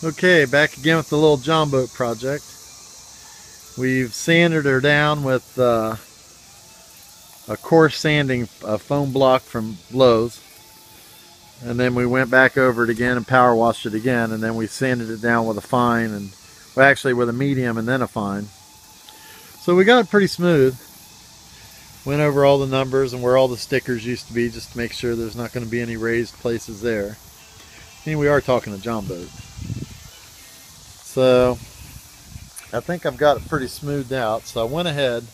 Okay, back again with the little Jon Boat project. We've sanded her down with a coarse sanding foam block from Lowe's, and then we went back over it again and power washed it again, and then we sanded it down with a fine, and well, actually with a medium and then a fine. So we got it pretty smooth. Went over all the numbers and where all the stickers used to be, just to make sure there's not going to be any raised places there. I mean, we are talking a Jon Boat. So I think I've got it pretty smoothed out. So I went ahead,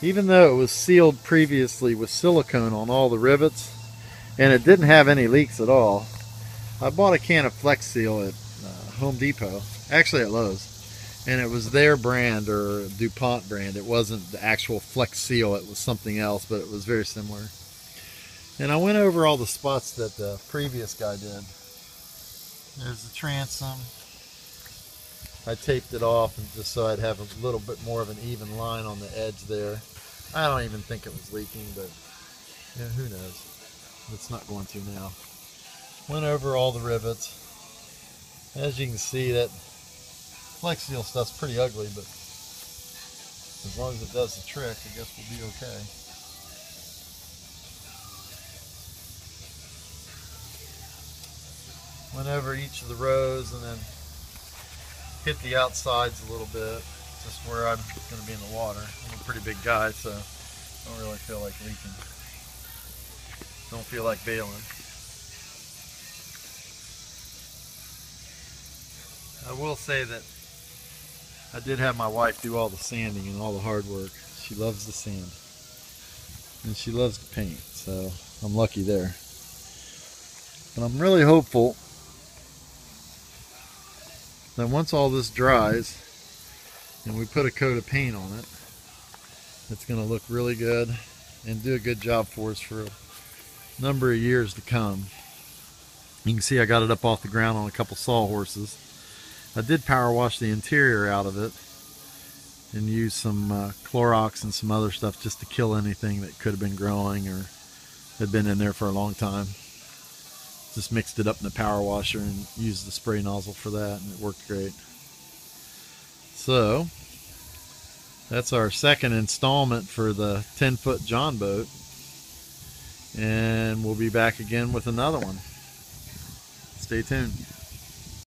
even though it was sealed previously with silicone on all the rivets and it didn't have any leaks at all, I bought a can of Flex Seal at Home Depot, actually at Lowe's, and it was their brand, or DuPont brand. It wasn't the actual Flex Seal, it was something else, but it was very similar. And I went over all the spots that the previous guy did. There's the transom. I taped it off, and just so I'd have a little bit more of an even line on the edge there. I don't even think it was leaking, but yeah, who knows? It's not going to now. Went over all the rivets. As you can see, that Flex Seal stuff's pretty ugly, but as long as it does the trick, I guess we'll be okay. Went over each of the rows and then hit the outsides a little bit, just where I'm going to be in the water. I'm a pretty big guy, so I don't really feel like leaking. Don't feel like bailing. I will say that I did have my wife do all the sanding and all the hard work. She loves the sand and she loves to paint, so I'm lucky there. But I'm really hopeful that once all this dries and we put a coat of paint on it, it's going to look really good and do a good job for us for a number of years to come. You can see I got it up off the ground on a couple sawhorses. I did power wash the interior out of it and use some Clorox and some other stuff just to kill anything that could have been growing or had been in there for a long time. Just mixed it up in the power washer and used the spray nozzle for that, and it worked great. So that's our second installment for the 10-foot Jon Boat, and we'll be back again with another one. Stay tuned.